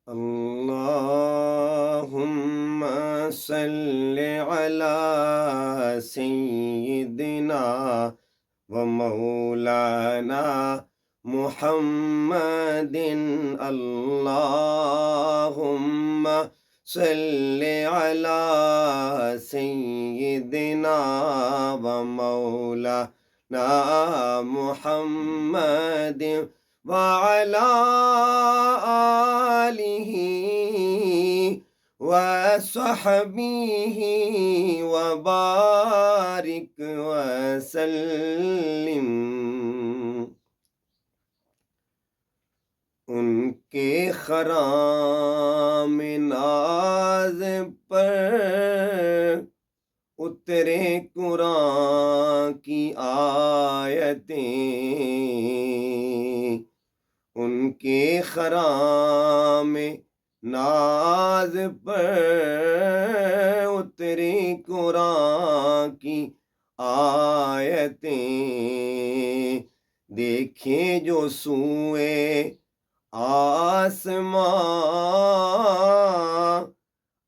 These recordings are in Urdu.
اللهم صل على سيدنا ومولانا محمد. اللهم صل على سيدنا ومولانا محمد وعلى آلہ وصحبہ وبارک وسلم۔ ان کے خرام ناز پر اترے قرآن کی آیتیں، ان کے خرام ناز پر اتری قرآن کی آیتیں، دیکھیں جو سوئے آسمان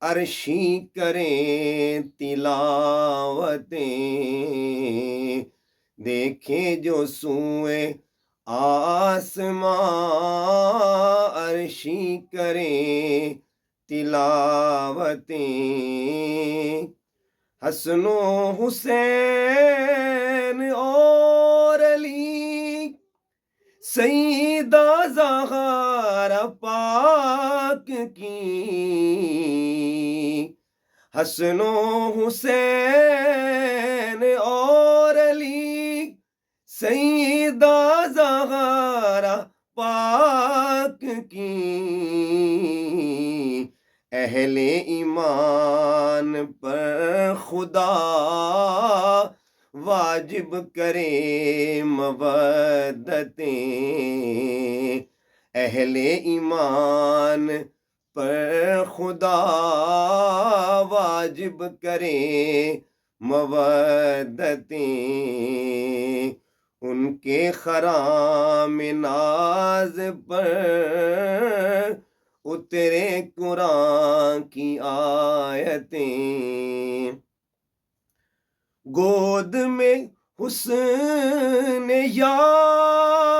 عرشی کریں تلاوتیں، دیکھیں جو سوئے آسمان عرشی کریں تلاوتیں، حسن و حسین اور علی سیدہ زہرا پاک کی، حسن و حسین اور علی سیدہ زہرا پاک کی، اہل ایمان پر خدا واجب کرے مودتیں، اہل ایمان پر خدا واجب کرے مودتیں، ان کے خرام ناز پر اترے قرآن کی آیتیں، گود میں حسن یار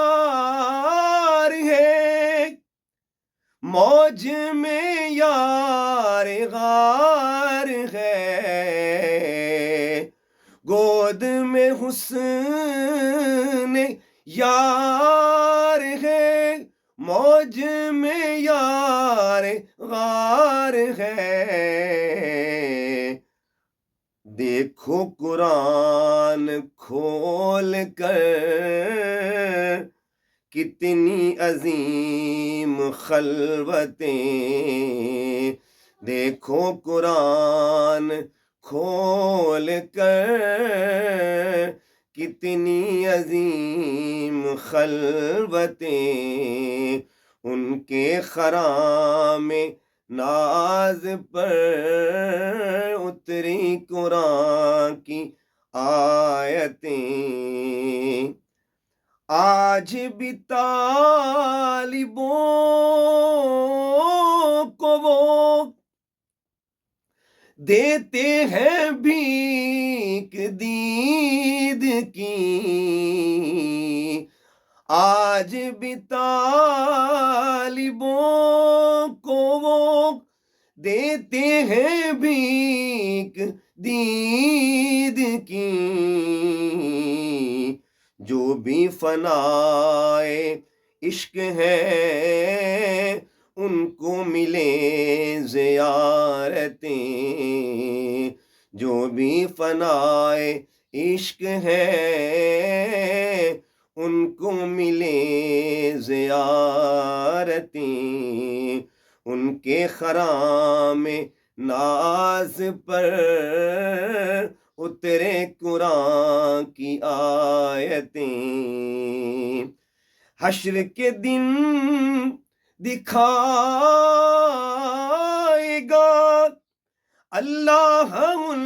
ہے، موج میں یار غار ہے، گود میں حسن یار ہے، موج میں یار غار ہے، دیکھو قرآن کھول کر کتنی عظیم خلوتیں، دیکھو قرآن کھول کر کتنی عظیم خلوتیں، ان کے خرام ناز پر اتری قرآن کی آیتیں، آج بھی طالبوں کو وہ دیتے ہیں بھیک دید کی، آج بھی طالبوں کو وہ دیتے ہیں بھیک دید کی، جو بھی فنائے عشق ہے ان کو ملے زیارتیں، جو بھی فنائے عشق ہے ان کو ملے زیارتیں، ان کے خرام ناز پر اترے قرآن کی آیتیں، حشر کے دن دکھائے گا اللہ ان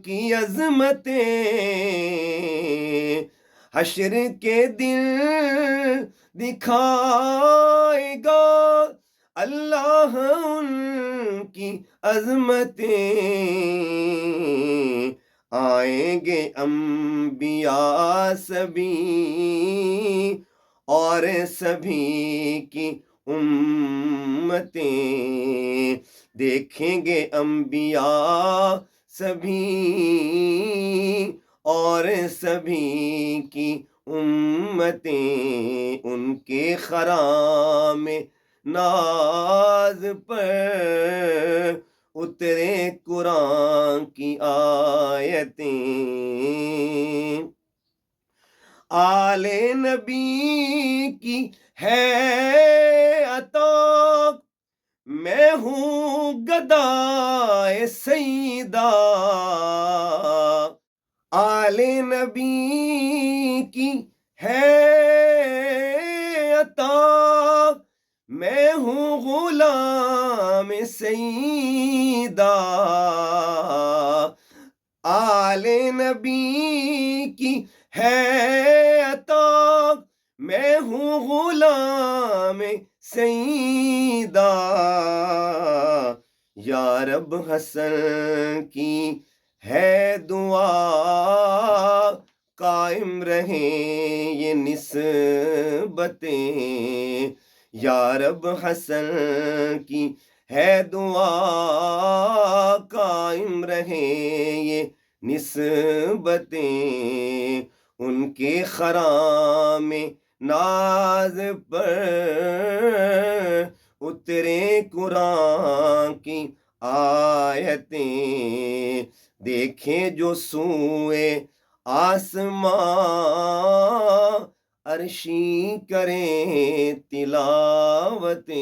کی عظمتیں، حشر کے دن دکھائے گا اللہ ان کی عظمتیں، آئیں گے انبیاء سبھی اور سبھی کی امتیں، دیکھیں گے انبیاء سبھی اور سبھی کی امتیں، ان کے خرام ناز پر اترے قرآن کی آیتیں، آل نبی کی ہے عطا، میں ہوں گدائے سیدہ، آل نبی کی ہے عطا، میں ہوں غلام سیدہ، آل نبی کی ہے عطا، میں ہوں غلام سیدہ، یا رب حسن کی ہے دعا، قائم رہیں یہ نسبتیں، یا رب حسن کی ہے دعا، قائم رہیں یہ نسبتیں، ان کے خرام ناز پر اترے قرآن کی آیتیں، دیکھیں جو سوئے آسمان عرشی کریں تلاوتیں،